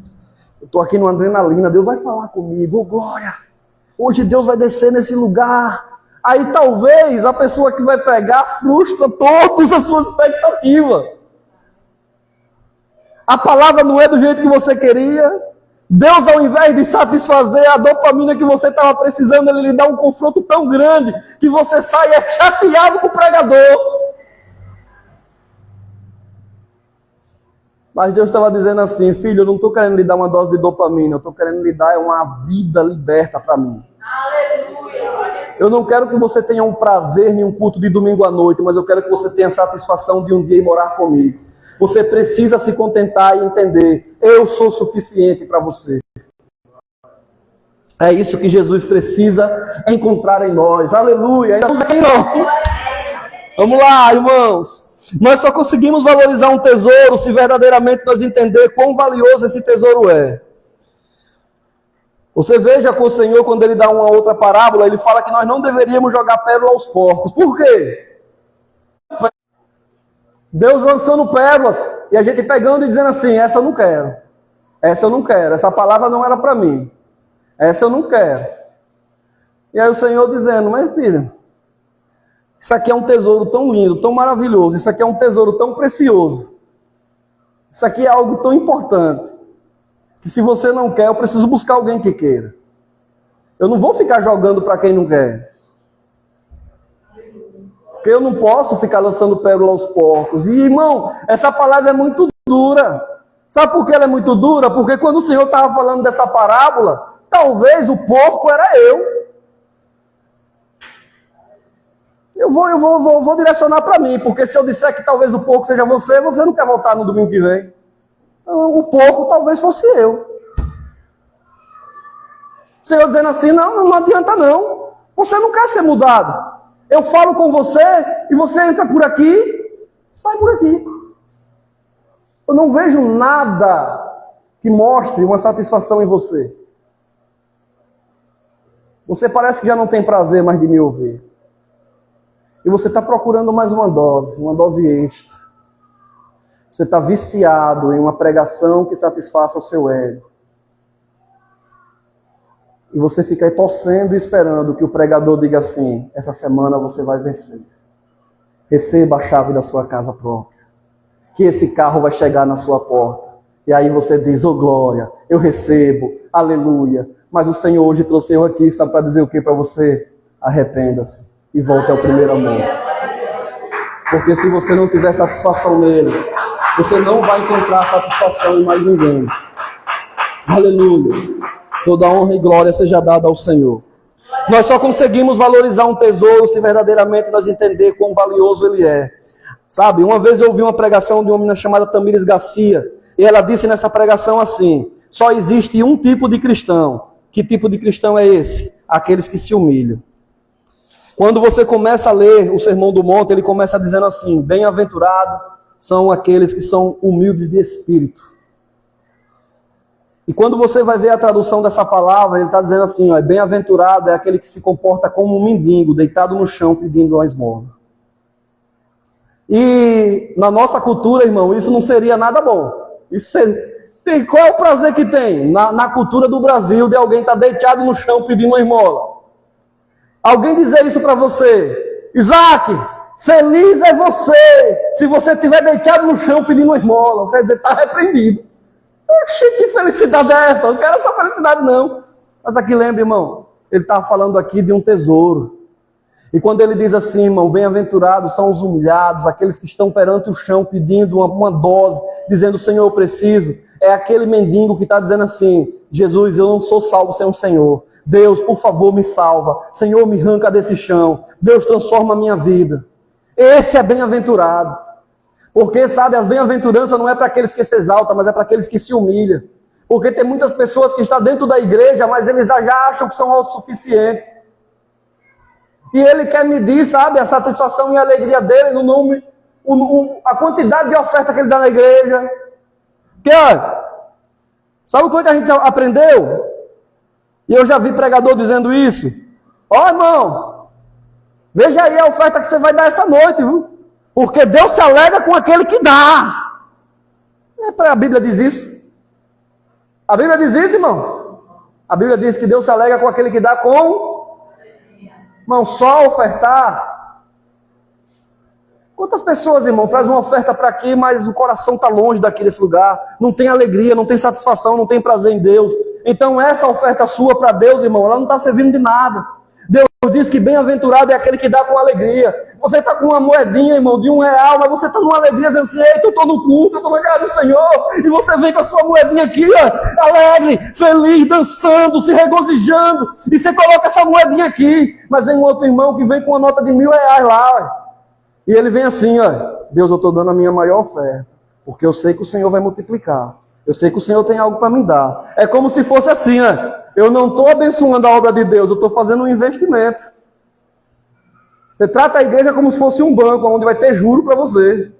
Eu estou aqui no adrenalina, Deus vai falar comigo, oh, glória, hoje Deus vai descer nesse lugar. Aí talvez a pessoa que vai pregar frustra todas as suas expectativas. A palavra não é do jeito que você queria. Deus, ao invés de satisfazer a dopamina que você estava precisando, Ele lhe dá um confronto tão grande que você sai chateado com o pregador. Mas Deus estava dizendo assim, filho, eu não estou querendo lhe dar uma dose de dopamina, eu estou querendo lhe dar uma vida liberta para mim. Aleluia! Eu não quero que você tenha um prazer em um culto de domingo à noite, mas eu quero que você tenha a satisfação de um dia ir morar comigo. Você precisa se contentar e entender, eu sou suficiente para você. É isso que Jesus precisa encontrar em nós. Aleluia! Vamos lá, irmãos. Nós só conseguimos valorizar um tesouro se verdadeiramente nós entender quão valioso esse tesouro é. Você veja com o Senhor, quando Ele dá uma outra parábola, Ele fala que nós não deveríamos jogar pérola aos porcos. Por quê? Deus lançando pérolas, e a gente pegando e dizendo assim, essa eu não quero. Essa eu não quero, essa palavra não era para mim. Essa eu não quero. E aí o Senhor dizendo, mas filho, isso aqui é um tesouro tão lindo, tão maravilhoso. Isso aqui é um tesouro tão precioso. Isso aqui é algo tão importante. Que se você não quer, eu preciso buscar alguém que queira. Eu não vou ficar jogando para quem não quer. Porque eu não posso ficar lançando pérola aos porcos. E irmão, essa palavra é muito dura. Sabe por que ela é muito dura? Porque quando o Senhor estava falando dessa parábola, talvez o porco era eu. Eu vou direcionar para mim, porque se eu disser que talvez o porco seja você, você não quer voltar no domingo que vem. Então, o porco talvez fosse eu. O Senhor dizendo assim, não adianta não. Você não quer ser mudado. Eu falo com você e você entra por aqui, sai por aqui. Eu não vejo nada que mostre uma satisfação em você. Você parece que já não tem prazer mais de me ouvir. E você está procurando mais uma dose extra. Você está viciado em uma pregação que satisfaça o seu ego. E você fica aí torcendo e esperando que o pregador diga assim, essa semana você vai vencer. Receba a chave da sua casa própria. Que esse carro vai chegar na sua porta. E aí você diz, oh glória, eu recebo, aleluia. Mas o Senhor hoje trouxe eu aqui, sabe para dizer o que para você? Arrependa-se. E volte ao primeiro amor. Porque se você não tiver satisfação nele, você não vai encontrar satisfação em mais ninguém. Aleluia. Toda honra e glória seja dada ao Senhor. Nós só conseguimos valorizar um tesouro se verdadeiramente nós entender quão valioso ele é. Sabe, uma vez eu ouvi uma pregação de uma menina chamada Tamires Garcia, e ela disse nessa pregação assim: só existe um tipo de cristão. Que tipo de cristão é esse? Aqueles que se humilham. Quando você começa a ler o Sermão do Monte, ele começa dizendo assim: bem-aventurado são aqueles que são humildes de espírito. E quando você vai ver a tradução dessa palavra, ele está dizendo assim, ó, bem-aventurado é aquele que se comporta como um mendigo, deitado no chão pedindo uma esmola. E na nossa cultura, irmão, isso não seria nada bom. Qual é o prazer que tem na cultura do Brasil de alguém estar deitado no chão pedindo uma esmola? Alguém dizer isso para você: Isaac, feliz é você se você estiver deitado no chão pedindo uma esmola. Você vai dizer, está repreendido. Oxi, que felicidade é essa? Eu não quero essa felicidade não. Mas aqui lembra, irmão, ele está falando aqui de um tesouro. E quando ele diz assim, irmão, bem-aventurados são os humilhados, aqueles que estão perante o chão pedindo uma dose, dizendo, Senhor, eu preciso. É aquele mendigo que está dizendo assim, Jesus, eu não sou salvo sem o Senhor. Deus, por favor, me salva. Senhor, me arranca desse chão. Deus, transforma a minha vida. Esse é bem-aventurado. Porque, sabe, as bem-aventuranças não é para aqueles que se exaltam, mas é para aqueles que se humilham. Porque tem muitas pessoas que estão dentro da igreja, mas eles já acham que são autossuficientes. E ele quer medir, sabe, a satisfação e a alegria dele no nome, a quantidade de oferta que ele dá na igreja. Porque, olha, sabe o que a gente aprendeu? E eu já vi pregador dizendo isso. Ó, irmão, veja aí a oferta que você vai dar essa noite, viu? Porque Deus se alegra com aquele que dá. A Bíblia diz isso. A Bíblia diz isso, irmão. A Bíblia diz que Deus se alegra com aquele que dá com... Irmão, só ofertar. Quantas pessoas, irmão, traz uma oferta para aqui, mas o coração está longe daqui desse lugar. Não tem alegria, não tem satisfação, não tem prazer em Deus. Então essa oferta sua para Deus, irmão, ela não está servindo de nada. Deus diz que bem-aventurado é aquele que dá com alegria. Você está com uma moedinha, irmão, de R$1, mas você está numa alegria, dizendo assim, eita, eu estou no culto, eu estou na casa do Senhor, e você vem com a sua moedinha aqui, ó, alegre, feliz, dançando, se regozijando, e você coloca essa moedinha aqui, mas vem um outro irmão que vem com uma nota de R$1.000 lá, ó, e ele vem assim, ó, Deus, eu estou dando a minha maior oferta, porque eu sei que o Senhor vai multiplicar, eu sei que o Senhor tem algo para me dar. É como se fosse assim, ó, eu não estou abençoando a obra de Deus, eu estou fazendo um investimento. Você trata a igreja como se fosse um banco, onde vai ter juro para você.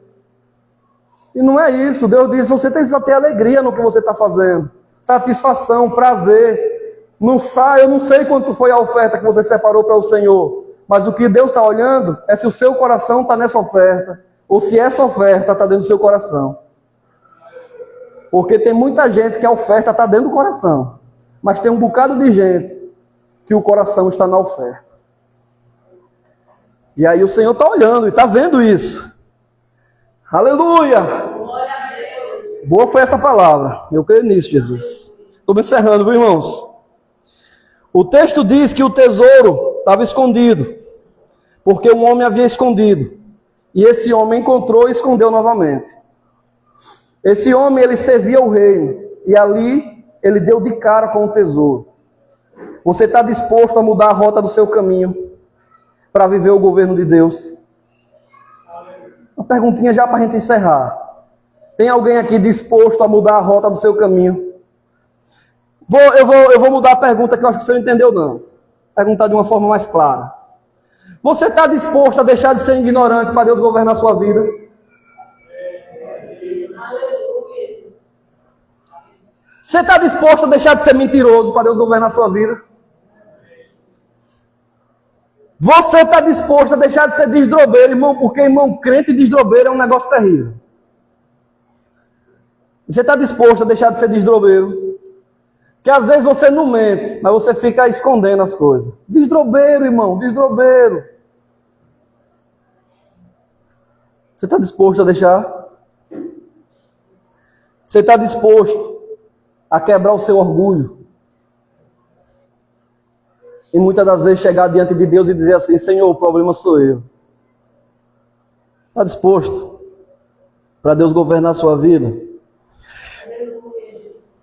E não é isso. Deus diz, você precisa ter alegria no que você está fazendo. Satisfação, prazer. Eu não sei quanto foi a oferta que você separou para o Senhor. Mas o que Deus está olhando é se o seu coração está nessa oferta. Ou se essa oferta está dentro do seu coração. Porque tem muita gente que a oferta está dentro do coração. Mas tem um bocado de gente que o coração está na oferta. E aí o Senhor está olhando e está vendo isso. Aleluia! Glória a Deus. Boa foi essa palavra. Eu creio nisso, Jesus. Estou me encerrando, viu, irmãos? O texto diz que o tesouro estava escondido. Porque um homem havia escondido. E esse homem encontrou e escondeu novamente. Esse homem, ele servia o reino. E ali, ele deu de cara com o tesouro. Você está disposto a mudar a rota do seu caminho para viver o governo de Deus? Uma perguntinha já para a gente encerrar. Tem alguém aqui disposto a mudar a rota do seu caminho? Eu vou mudar a pergunta, que eu acho que você não entendeu não. Perguntar de uma forma mais clara. Você está disposto a deixar de ser ignorante para Deus governar a sua vida? Aleluia. Você está disposto a deixar de ser mentiroso para Deus governar a sua vida? Você está disposto a deixar de ser desdrobeiro, irmão? Porque, irmão, crente e desdrobeiro é um negócio terrível. Você está disposto a deixar de ser desdrobeiro? Porque às vezes você não mente, mas você fica escondendo as coisas. Desdrobeiro, irmão, desdrobeiro. Você está disposto a deixar? Você está disposto a quebrar o seu orgulho? E muitas das vezes chegar diante de Deus e dizer assim, Senhor, o problema sou eu. Está disposto para Deus governar a sua vida?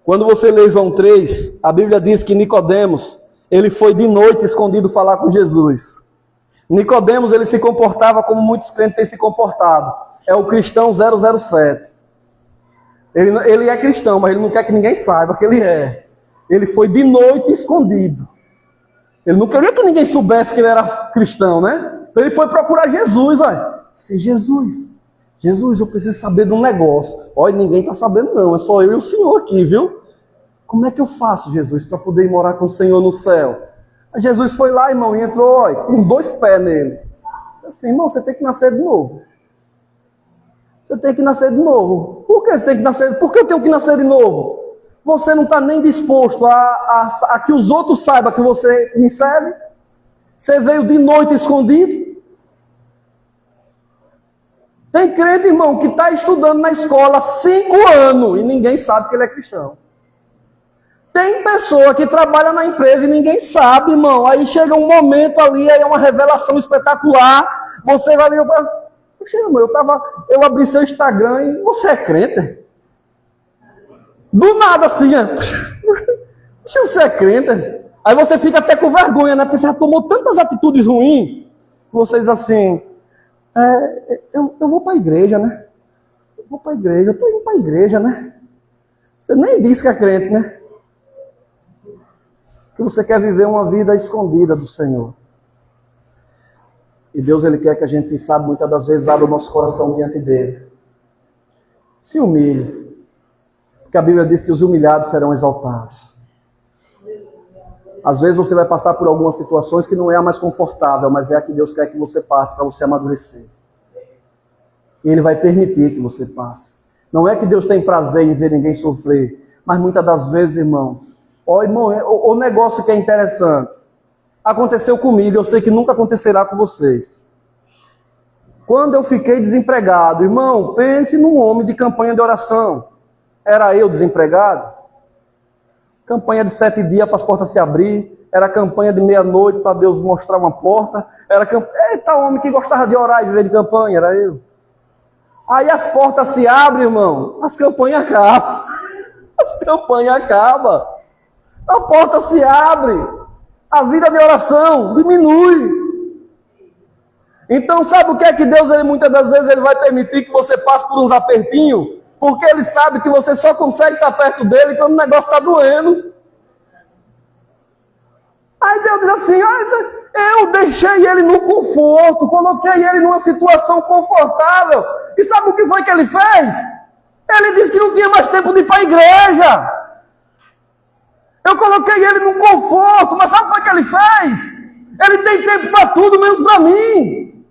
Quando você lê João 3, a Bíblia diz que Nicodemos, ele foi de noite escondido falar com Jesus. Nicodemos, ele se comportava como muitos crentes têm se comportado. É o cristão 007. Ele é cristão, mas ele não quer que ninguém saiba que ele é. Ele foi de noite escondido. Ele não queria que ninguém soubesse que ele era cristão, né? Então ele foi procurar Jesus, olha. Disse, Jesus, eu preciso saber de um negócio. Olha, ninguém está sabendo não, é só eu e o Senhor aqui, viu? Como é que eu faço, Jesus, para poder ir morar com o Senhor no céu? Aí Jesus foi lá, irmão, e entrou, olha, com 2 pés nele. Disse assim, irmão, você tem que nascer de novo. Você tem que nascer de novo. Por que você tem que nascer? Por que eu tenho que nascer de novo? Você não está nem disposto a que os outros saibam que você me serve? Você veio de noite escondido? Tem crente, irmão, que está estudando na escola há 5 anos e ninguém sabe que ele é cristão. Tem pessoa que trabalha na empresa e ninguém sabe, irmão. Aí chega um momento ali, aí é uma revelação espetacular. Você vai ver, poxa, irmão, eu abri seu Instagram e você é crente? Do nada assim, poxa, você é crente? Aí você fica até com vergonha, né? Porque você já tomou tantas atitudes ruins, que você diz assim, eu vou para a igreja, né? Eu vou para a igreja, eu estou indo para a igreja, né? Você nem disse que é crente, né? Que você quer viver uma vida escondida do Senhor. E Deus, Ele quer que a gente, sabe, muitas das vezes abra o nosso coração diante dEle. Se humilhe. Porque a Bíblia diz que os humilhados serão exaltados. Às vezes você vai passar por algumas situações que não é a mais confortável, mas é a que Deus quer que você passe para você amadurecer. E Ele vai permitir que você passe. Não é que Deus tem prazer em ver ninguém sofrer, mas muitas das vezes, irmão, irmão, o negócio que é interessante. Aconteceu comigo, eu sei que nunca acontecerá com vocês. Quando eu fiquei desempregado, irmão, pense num homem de campanha de oração. Era eu desempregado? Campanha de 7 dias para as portas se abrir. Era campanha de meia-noite para Deus mostrar uma porta. Eita, homem que gostava de orar e viver de campanha, era eu. Aí as portas se abrem, irmão, as campanhas acabam. As campanhas acabam. A porta se abre. A vida de oração diminui. Então sabe o que é que Deus, muitas das vezes, Ele vai permitir que você passe por uns apertinhos? Porque Ele sabe que você só consegue estar perto dEle quando o negócio está doendo. Aí Deus diz assim, eu deixei ele no conforto, coloquei ele numa situação confortável. E sabe o que foi que Ele fez? Ele disse que não tinha mais tempo de ir para a igreja. Eu coloquei ele no conforto, mas sabe o que foi que Ele fez? Ele tem tempo para tudo, menos para mim.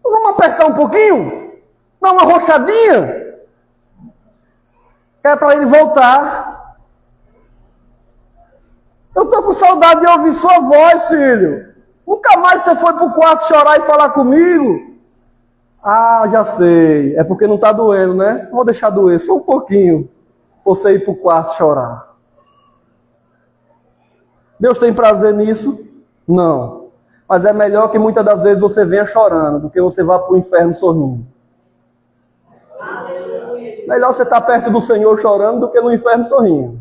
Vamos apertar um pouquinho? Dar uma rochadinha? É para ele voltar. Eu estou com saudade de ouvir sua voz, filho. Nunca mais você foi para o quarto chorar e falar comigo? Ah, já sei. É porque não está doendo, né? Vou deixar doer só um pouquinho. Você ir para o quarto chorar. Deus tem prazer nisso? Não. Mas é melhor que muitas das vezes você venha chorando do que você vá para o inferno sorrindo. Melhor você estar perto do Senhor chorando do que no inferno sorrindo.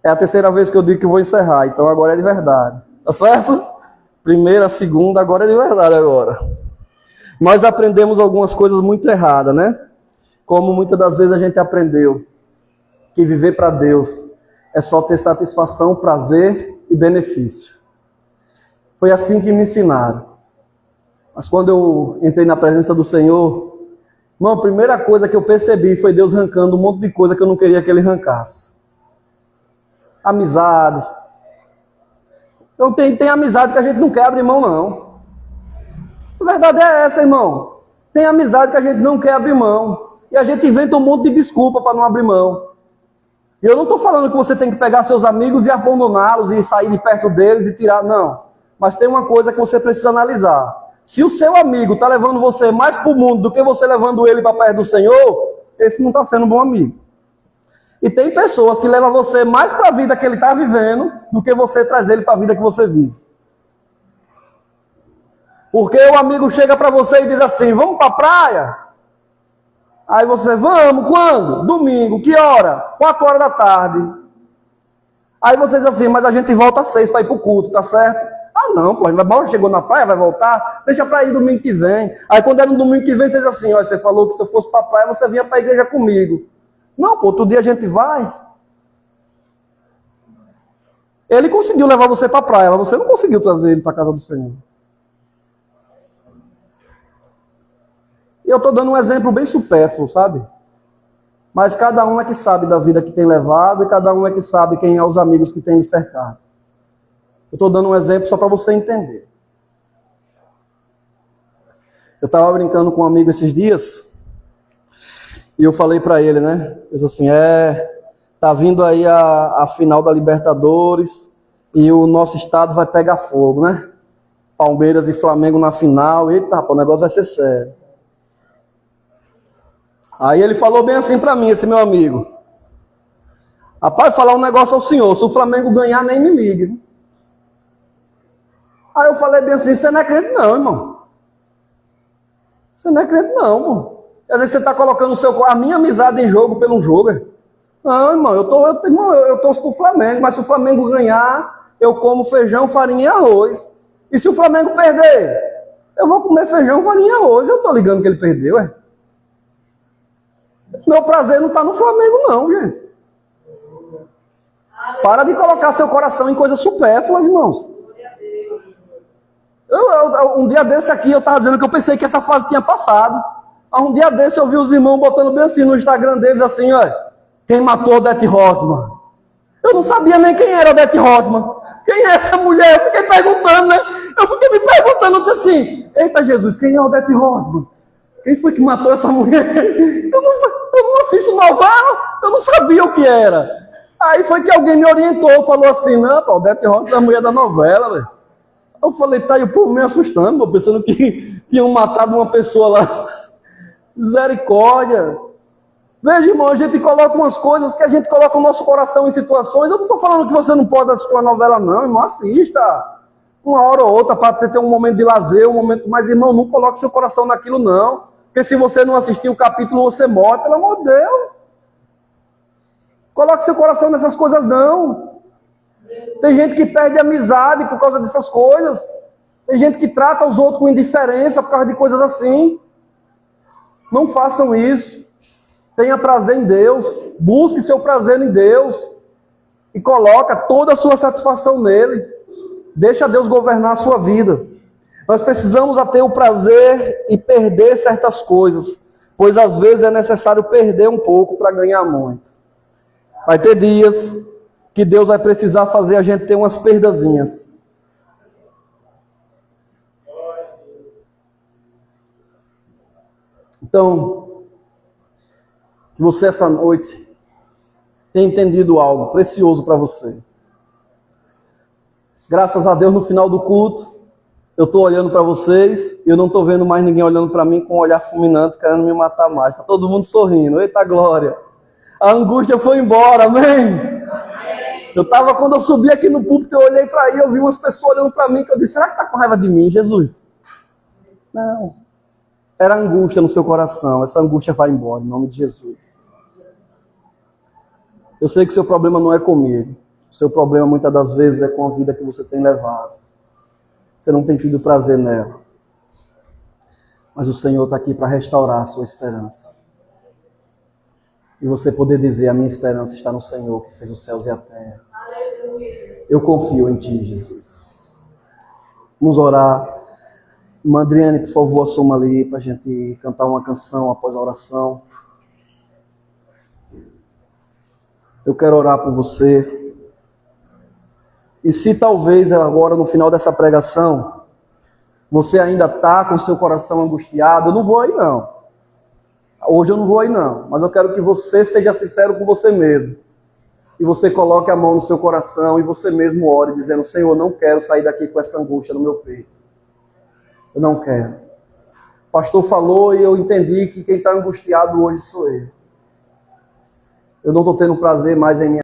É a 3ª vez que eu digo que vou encerrar, então agora é de verdade. Tá certo? 1ª, 2ª, agora é de verdade agora. Nós aprendemos algumas coisas muito erradas, né? Como muitas das vezes a gente aprendeu que viver para Deus é só ter satisfação, prazer e benefício. Foi assim que me ensinaram. Mas quando eu entrei na presença do Senhor, irmão, a primeira coisa que eu percebi foi Deus arrancando um monte de coisa que eu não queria que Ele arrancasse. Amizade. Então tem amizade que a gente não quer abrir mão, não. A verdade é essa, irmão. Tem amizade que a gente não quer abrir mão. E a gente inventa um monte de desculpa para não abrir mão. E eu não estou falando que você tem que pegar seus amigos e abandoná-los e sair de perto deles e tirar, não. Mas tem uma coisa que você precisa analisar. Se o seu amigo está levando você mais para o mundo do que você levando ele para perto do Senhor, esse não está sendo um bom amigo. E tem pessoas que levam você mais para a vida que ele está vivendo do que você traz ele para a vida que você vive. Porque o amigo chega para você e diz assim, vamos para a praia? Aí você, vamos, quando? Domingo, que hora? 4 horas da tarde. Aí você diz assim, mas a gente volta às 6 para ir pro culto, tá certo? Ah não, pô, chegou na praia, vai voltar? Deixa para ir domingo que vem. Aí quando era no domingo que vem, você diz assim, olha, você falou que se eu fosse para a praia, você vinha para a igreja comigo. Não, pô, outro dia a gente vai. Ele conseguiu levar você para a praia, mas você não conseguiu trazer ele para a casa do Senhor. E eu estou dando um exemplo bem supérfluo, sabe? Mas cada um é que sabe da vida que tem levado e cada um é que sabe quem é os amigos que tem lhe cercado. Eu estou dando um exemplo só para você entender. Eu estava brincando com um amigo esses dias e eu falei para ele, né? Eu disse assim, tá vindo aí a final da Libertadores e o nosso estado vai pegar fogo, né? Palmeiras e Flamengo na final, eita, o negócio vai ser sério. Aí ele falou bem assim para mim, esse meu amigo. Rapaz, falar um negócio ao senhor, se o Flamengo ganhar, nem me ligue. Aí eu falei bem assim, você não é crente não, irmão. Você não é crente não, irmão. Às vezes você está colocando a minha amizade em jogo pelo jogo. Não, irmão, eu torço pro Flamengo, mas se o Flamengo ganhar, eu como feijão, farinha e arroz. E se o Flamengo perder, eu vou comer feijão, farinha e arroz. Eu tô ligando que ele perdeu, Meu prazer não está no Flamengo não, gente. Para de colocar seu coração em coisas supérfluas, irmãos. Um dia desse aqui, eu estava dizendo que eu pensei que essa fase tinha passado. Um dia desse eu vi os irmãos botando bem assim no Instagram deles, assim, olha, quem matou Odete Roitman? Eu não sabia nem quem era Odete Roitman. Quem é essa mulher? Eu fiquei perguntando, né? Eu fiquei me perguntando, eu disse assim, eita Jesus, quem é Odete Roitman? Quem foi que matou essa mulher? Eu não assisto novela, eu não sabia o que era. Aí foi que alguém me orientou, falou assim, não, pô, Odete Roitman é a mulher da novela, velho. Eu falei, tá, e o povo me assustando, pensando que tinham matado uma pessoa lá. Misericórdia. Veja, irmão, a gente coloca umas coisas que a gente coloca o nosso coração em situações. Eu não estou falando que você não pode assistir uma novela, não, irmão, assista. Uma hora ou outra, para você ter um momento de lazer, um momento. Mas, irmão, não coloque seu coração naquilo, não. Porque se você não assistir o capítulo, você morre, pelo amor de Deus. Coloque seu coração nessas coisas, não. Tem gente que perde amizade por causa dessas coisas. Tem gente que trata os outros com indiferença por causa de coisas assim. Não façam isso. Tenha prazer em Deus. Busque seu prazer em Deus. E coloca toda a sua satisfação nele. Deixa Deus governar a sua vida. Nós precisamos ter o prazer e perder certas coisas. Pois às vezes é necessário perder um pouco para ganhar muito. Vai ter dias que Deus vai precisar fazer a gente ter umas perdazinhas. Então, que você essa noite tenha entendido algo precioso para você. Graças a Deus, no final do culto, eu estou olhando para vocês e eu não estou vendo mais ninguém olhando para mim com um olhar fulminante, querendo me matar mais. Está todo mundo sorrindo. Eita glória! A angústia foi embora, amém? Quando eu subi aqui no púlpito, eu olhei para aí, eu vi umas pessoas olhando para mim, que eu disse, será que está com raiva de mim, Jesus? Não. Era angústia no seu coração, essa angústia vai embora, em nome de Jesus. Eu sei que o seu problema não é comigo, o seu problema muitas das vezes é com a vida que você tem levado. Você não tem tido prazer nela. Mas o Senhor está aqui para restaurar a sua esperança. E você poder dizer, a minha esperança está no Senhor, que fez os céus e a terra. Aleluia. Eu confio em Ti, Jesus. Vamos orar. Madriane, por favor, assuma ali para a gente cantar uma canção após a oração. Eu quero orar por você. E se talvez agora, no final dessa pregação, você ainda está com seu coração angustiado, eu não vou aí não. Hoje eu não vou aí não, mas eu quero que você seja sincero com você mesmo. E você coloque a mão no seu coração e você mesmo ore, dizendo, Senhor, eu não quero sair daqui com essa angústia no meu peito. Eu não quero. O pastor falou e eu entendi que quem está angustiado hoje sou eu. Eu não estou tendo prazer mais em minha